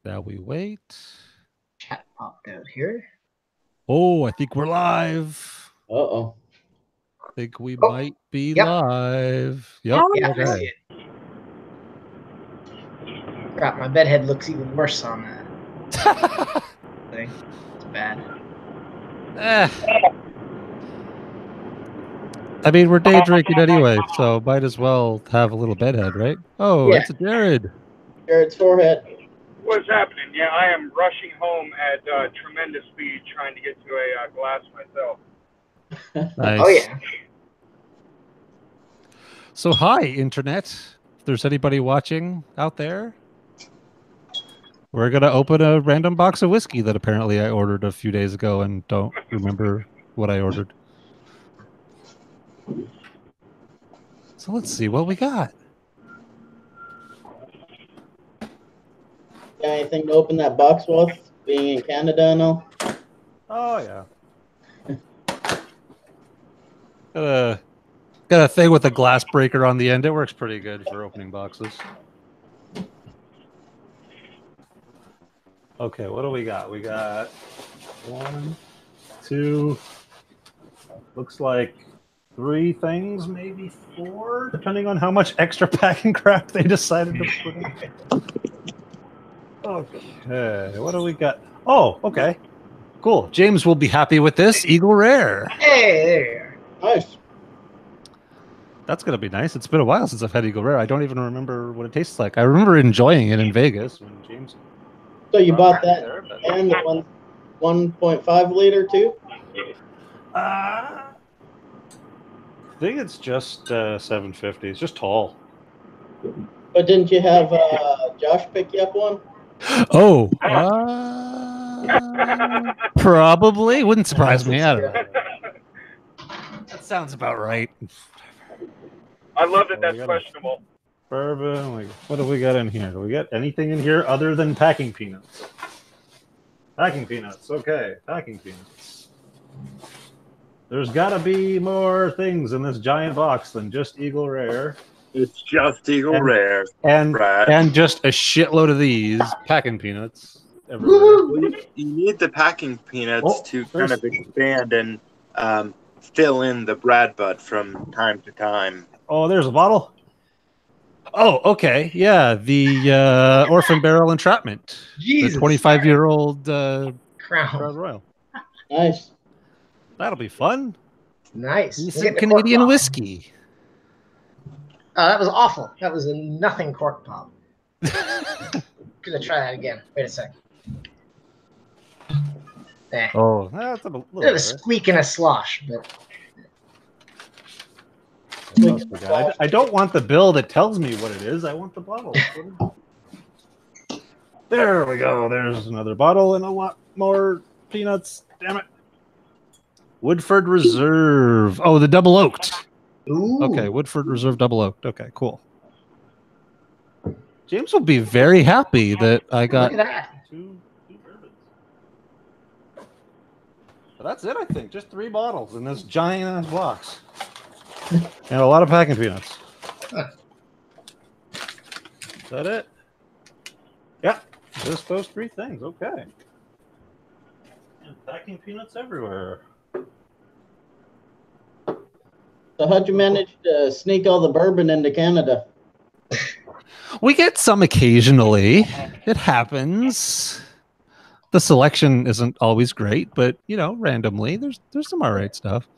Now we wait. Chat popped out here. Oh, I think we're live. Uh-oh. I think we Oh, might be yep. live. Yep. Yeah, okay. I see it. Crap, my bedhead looks even worse on that thing. It's bad. I mean, we're day drinking anyway, so might as well have a little bedhead, right? Oh, Yeah. it's Jared. Jared's forehead. What's happening? Yeah, I am rushing home at tremendous speed trying to get to a glass myself. Nice. Oh, yeah. So, hi, Internet. If there's anybody watching out there, we're going to open a random box of whiskey that apparently I ordered a few days ago and don't remember what I ordered. So, let's see what we got. Got anything to open that box with, being in Canada and all? Oh, yeah. Got a thing with a glass breaker on the end. It works pretty good for opening boxes. Okay, what do we got? We got 1, 2, looks like 3 things, maybe 4, depending on how much extra packing crap they decided to put in. Okay, what do we got? Oh, okay. Cool. James will be happy with this. Eagle Rare. Hey, there you are. Nice. That's going to be nice. It's been a while since I've had Eagle Rare. I don't even remember what it tastes like. I remember enjoying it in Vegas when James... So you bought that and the 1.5 liter too? I think it's just 750. It's just tall. But didn't you have Josh pick you up one? Oh, probably. Wouldn't surprise me. I don't know. That sounds about right. I love that that's questionable. Bourbon. What do we got in here? Do we get anything in here other than packing peanuts? Packing peanuts. Okay, packing peanuts. There's got to be more things in this giant box than just Eagle Rare. It's just Eagle Rare. And just a shitload of these packing peanuts everywhere. You need the packing peanuts to kind of expand and fill in the Brad Butt from time to time. Oh, there's a bottle. Oh, okay. Yeah, the Orphan Barrel Entrapment. Jesus. The 25-year-old Crown Royal. Nice. That'll be fun. Nice. Some Canadian whiskey. That was awful. That was a nothing cork pop. Gonna try that again. Wait a sec. Oh, that's a little bit of a squeak and a slosh, but I don't want the bill that tells me what it is. I want the bottle. There we go. There's another bottle and a lot more peanuts. Damn it. Woodford Reserve. Oh, the Double Oaked. Ooh. Okay, Woodford Reserve Double Oaked. Okay, cool. James will be very happy that I got Look at that. two bourbons. But that's it, I think. Just 3 bottles in this giant ass box. And a lot of packing peanuts. Is that it? Yeah, just those 3 things. Okay. And packing peanuts everywhere. So how'd you manage to sneak all the bourbon into Canada? We get some occasionally. It happens. The selection isn't always great, but randomly there's some all right stuff.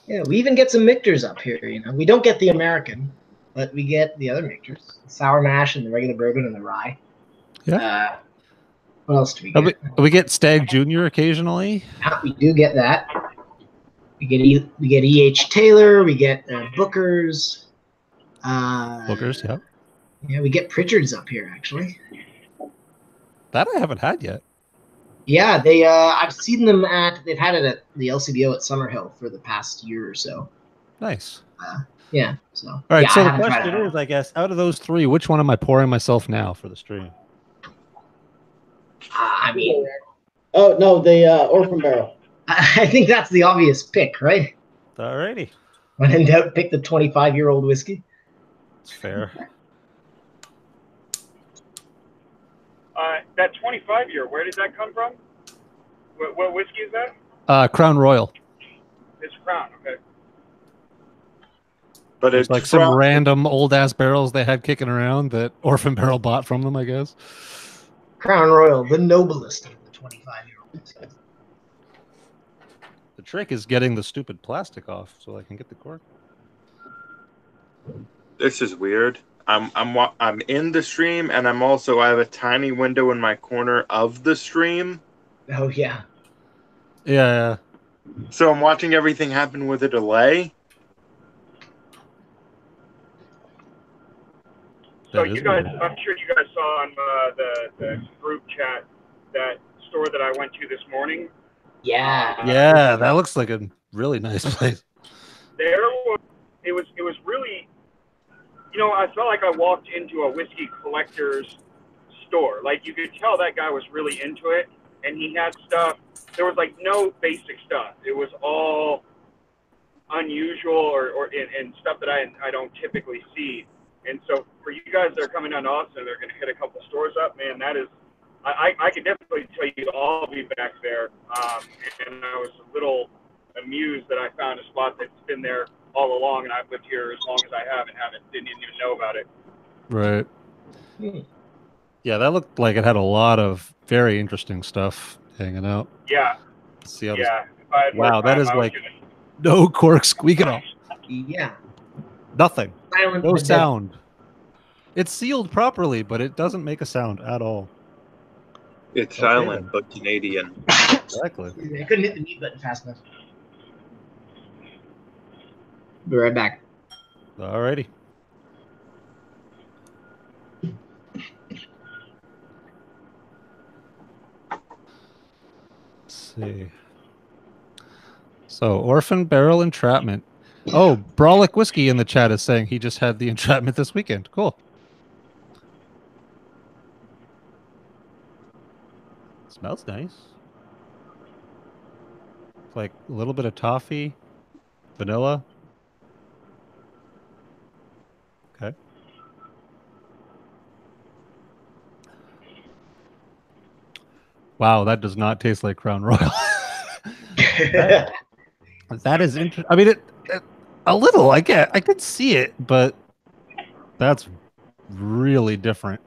Yeah, we even get some Michters up here. We don't get the American, but we get the other Michters: the sour mash and the regular bourbon and the rye. Yeah. What else do we get? We get Stag Junior occasionally. We do get that. We get E.H. Taylor. We get Booker's. Booker's, yeah. Yeah, we get Pritchard's up here actually. That I haven't had yet. Yeah, I've seen them they've had it at the LCBO at Summerhill for the past year or so. Nice. Yeah. So. All right. So the question is, I guess, out of those 3, which one am I pouring myself now for the stream? I mean. Oh no, the Orphan Barrel. I think that's the obvious pick, right? Alrighty. When in doubt, pick the 25-year-old whiskey. It's fair. That 25 year, where did that come from? What whiskey is that? Crown Royal. It's Crown, okay. But It's it's like some random old ass barrels they had kicking around that Orphan Barrel bought from them, I guess. Crown Royal, the noblest of the 25-year-olds. The trick is getting the stupid plastic off so I can get the cork. This is weird. I'm in the stream, and I have a tiny window in my corner of the stream. Oh yeah. Yeah. So I'm watching everything happen with a delay. So you guys, I'm sure you guys saw on the group chat that store that I went to this morning. Yeah, that looks like a really nice place. It was really, I felt like I walked into a whiskey collector's store. Like, you could tell that guy was really into it, and he had stuff. There was like no basic stuff. It was all unusual or stuff that I don't typically see. And so for you guys that are coming down to Austin, they're going to hit a couple stores up, man. That is, I could definitely tell you I'll be back there. And I was a little amused that I found a spot that's been there all along, and I've lived here as long as I have and didn't even know about it. Right. Yeah, that looked like it had a lot of very interesting stuff hanging out. Yeah. Let's see how Wow, that is like no cork squeak at all. Yeah. Nothing. Silent No sound. It's sealed properly, but it doesn't make a sound at all. It's silent, but Canadian. Exactly. I couldn't hit the mute button fast enough. Be right back. Alrighty. Let's see. So, Orphan Barrel Entrapment. Oh, Brolic Whiskey in the chat is saying he just had the entrapment this weekend. Cool. Smells nice. Like a little bit of toffee, vanilla. Okay. Wow, that does not taste like Crown Royal. That is interesting. I mean, a little. I could see it, but that's really different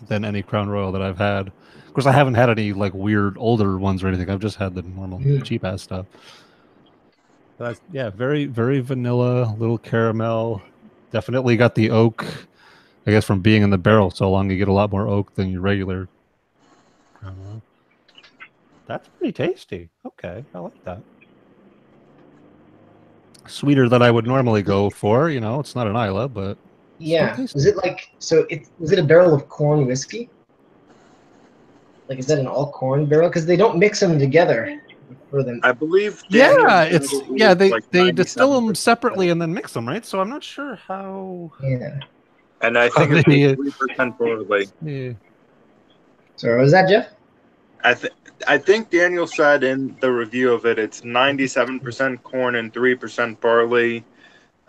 than any Crown Royal that I've had. Of course, I haven't had any like weird older ones or anything. I've just had the normal cheap ass stuff. But that's, very, very vanilla, little caramel. Definitely got the oak. I guess from being in the barrel so long, you get a lot more oak than your regular. That's pretty tasty. Okay, I like that. Sweeter than I would normally go for. It's not an Isla, but yeah. Was it like was it a barrel of corn whiskey? Like, is that an all corn barrel? Because they don't mix them together for them. I believe. They distill them separately and then mix them, right? So I'm not sure how. Yeah. And I think it's 3% barley. Yeah. So was that Jeff? I think Daniel said in the review of it, it's 97% corn and 3% barley.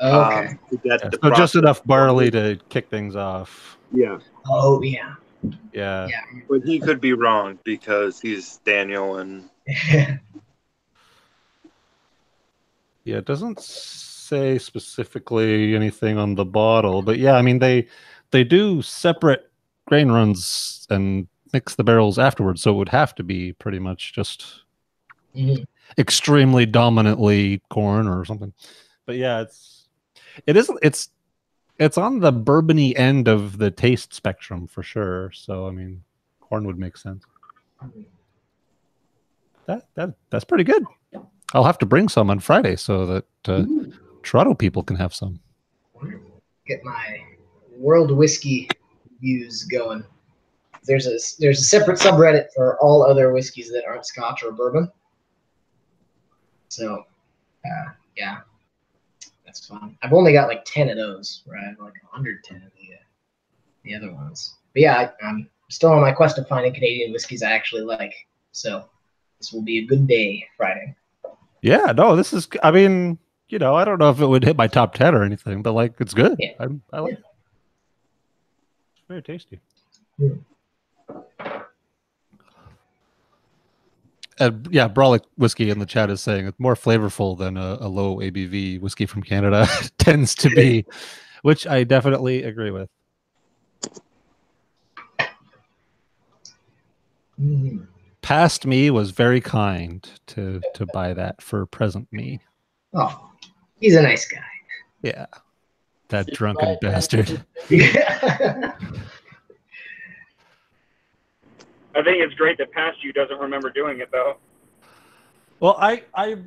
Okay. So just enough barley to kick things off. Yeah. Oh yeah. Yeah. But he could be wrong because he's Daniel and. Yeah, it doesn't say specifically anything on the bottle, but yeah, I mean they do separate grain runs and mix the barrels afterwards, so it would have to be pretty much just extremely dominantly corn or something. But yeah, it's on the bourbony end of the taste spectrum for sure. So I mean, corn would make sense. That's pretty good. I'll have to bring some on Friday so that Toronto people can have some. Get my world whiskey views going. There's a separate subreddit for all other whiskeys that aren't Scotch or bourbon. So, yeah, that's fun. I've only got like 10 of those, right? I have like 110 of the other ones. But yeah, I'm still on my quest of finding Canadian whiskeys I actually like. So this will be a good day Friday. Yeah, no, this is. I mean, I don't know if it would hit my top 10 or anything, but like, it's good. Yeah. I like it. It's very tasty. Yeah, Brolic whiskey in the chat is saying it's more flavorful than a low ABV whiskey from Canada tends to be, which I definitely agree with. Past me was very kind to buy that for present me. Oh, he's a nice guy. Yeah, that drunken bastard. I think it's great that past you doesn't remember doing it though. Well, I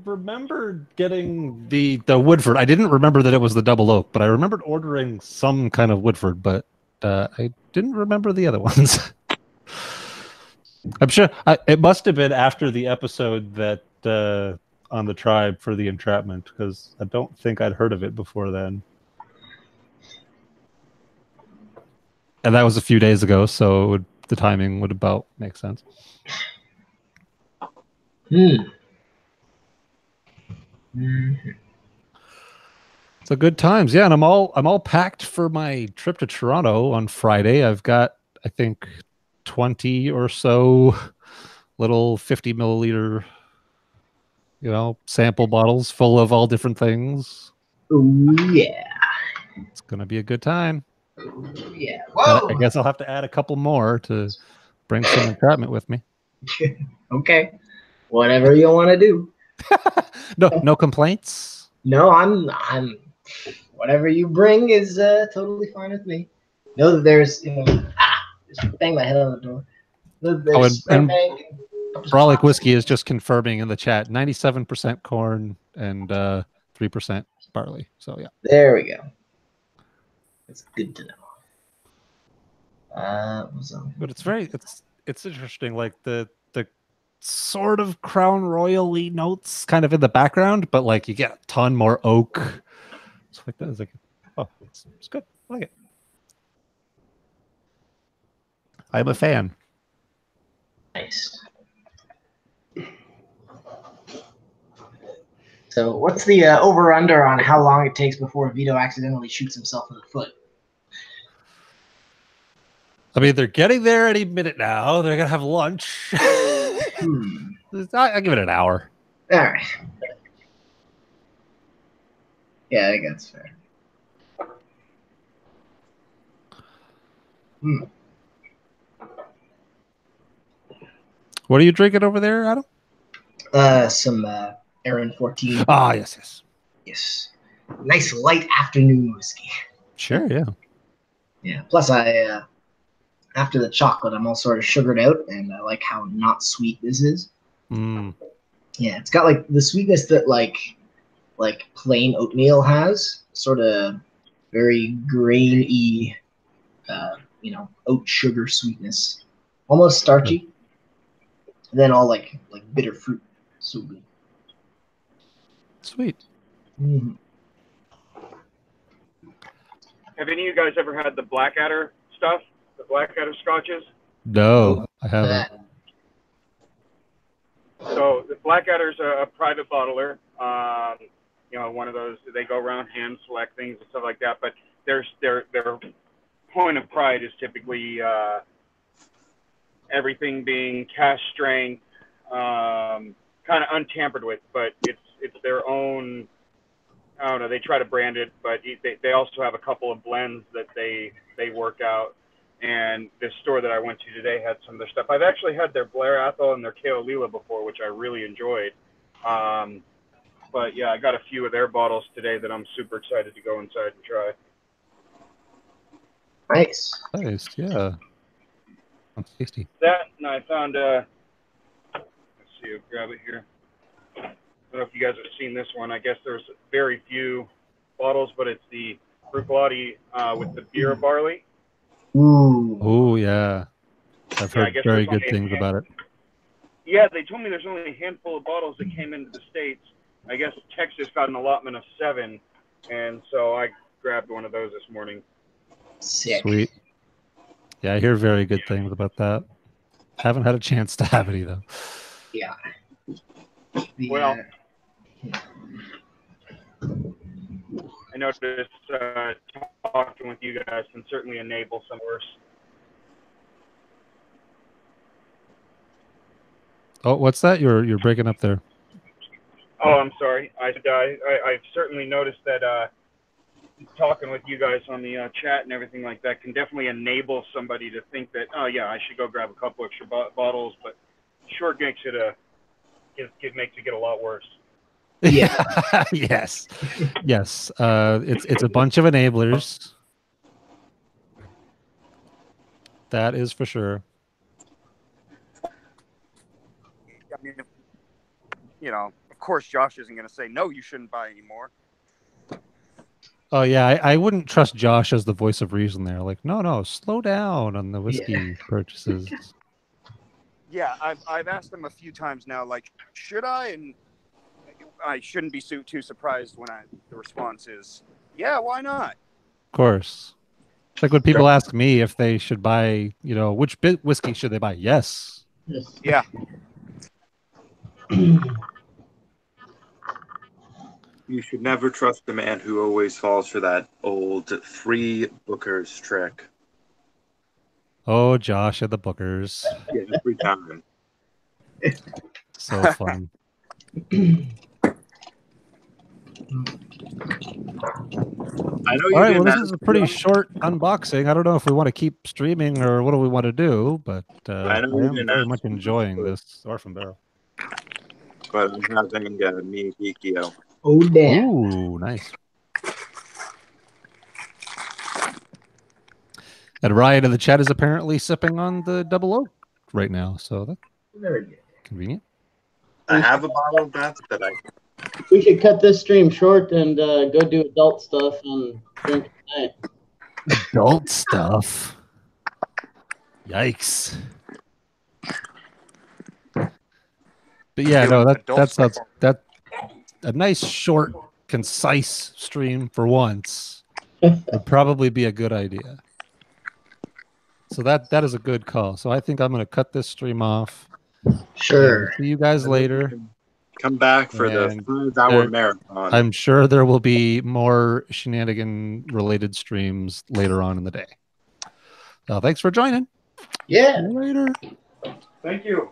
remember getting the Woodford. I didn't remember that it was the Double Oak, but I remembered ordering some kind of Woodford, but I didn't remember the other ones. I'm sure it must have been after the episode that on the tribe for the entrapment, because I don't think I'd heard of it before then. And that was a few days ago, so the timing would about make sense. So good times, yeah. And I'm all packed for my trip to Toronto on Friday. I've got, I think, 20 or so little 50 milliliter, sample bottles full of all different things. Oh yeah, it's gonna be a good time. Yeah. Whoa. I guess I'll have to add a couple more to bring some entrapment with me. Okay, whatever you want to do. No complaints. No, I'm whatever you bring is totally fine with me. Know that there's just bang my head on the door. There's and Brolic whiskey whiskey is just confirming in the chat 97% corn and 3% barley. So yeah. There we go. It's good to know. But it's interesting, like the sort of Crown Royal-y notes kind of in the background, but like you get a ton more oak. It's like that. It's like, oh, it's good. I like it. I'm a fan. Nice. So what's the over-under on how long it takes before Vito accidentally shoots himself in the foot? I mean, they're getting there any minute now. They're going to have lunch. I'll give it an hour. All right. Yeah, I think that's fair. What are you drinking over there, Adam? Some Aaron 14. Ah, yes. Yes. Nice light afternoon whiskey. Sure, yeah. Yeah. Plus, I after the chocolate, I'm all sort of sugared out, and I like how not sweet this is. Yeah, it's got like the sweetness that like plain oatmeal has, sort of very grainy, oat sugar sweetness, almost starchy, and then all like bitter fruit. So good. Sweet. Have any of you guys ever had the Blackadder stuff? The Blackadder scotches? No, I haven't. So the Blackadder's a private bottler. One of those, they go around hand select things and stuff like that. But their point of pride is typically everything being cask strength, kind of untampered with. But it's their own. I don't know. They try to brand it, but they also have a couple of blends that they work out. And this store that I went to today had some of their stuff. I've actually had their Blair Athol and their Keolila before, which I really enjoyed. But yeah, I got a few of their bottles today that I'm super excited to go inside and try. Nice, yeah. That's tasty. That, and I found, let's see, I'll grab it here. I don't know if you guys have seen this one. I guess there's very few bottles, but it's the Bruichladdich with the beer barley. Ooh. Oh, yeah. I've heard very good things about it. Yeah, they told me there's only a handful of bottles that came into the States. I guess Texas got an allotment of 7, and so I grabbed one of those this morning. Sick. Sweet. Yeah, I hear very good things about that. Haven't had a chance to have it either. Yeah. Well, I noticed talking with you guys can certainly enable some worse. Oh, what's that? You're breaking up there. Oh, I'm sorry. I've certainly noticed that talking with you guys on the chat and everything like that can definitely enable somebody to think that, oh yeah, I should go grab a couple extra bottles, but sure makes it makes it get a lot worse. Yeah. Yes. Yes. It's a bunch of enablers. That is for sure. I mean, you know, of course, Josh isn't going to say no. You shouldn't buy anymore. Oh yeah, I wouldn't trust Josh as the voice of reason there. Like, no, slow down on the whiskey purchases. Yeah, I've asked him a few times now, like, should I? And I shouldn't be too surprised when the response is, yeah, why not? Of course. It's like when people ask me if they should buy, which whiskey should they buy? Yes. Yeah. You should never trust the man who always falls for that old free Booker's trick. Oh, Josh at the Bookers. Yeah, every time. So fun. I know All right, well, this is a pretty short unboxing. I don't know if we want to keep streaming or what do we want to do, but I am very much enjoying this Orphan Barrel. But I'm having me Geekio. Oh, damn. Ooh, nice. And Ryan in the chat is apparently sipping on the Double Oaked right now, so that's Very good. convenient. I have a bottle of that We should cut this stream short and go do adult stuff and drink tonight. Adult stuff. Yikes. But yeah, no, that a nice, short, concise stream for once would probably be a good idea. So that is a good call. So I think I'm going to cut this stream off. Sure. See you guys later. Come back for the 5-hour marathon. I'm sure there will be more shenanigan-related streams later on in the day. Thanks for joining. Yeah. See you later. Thank you.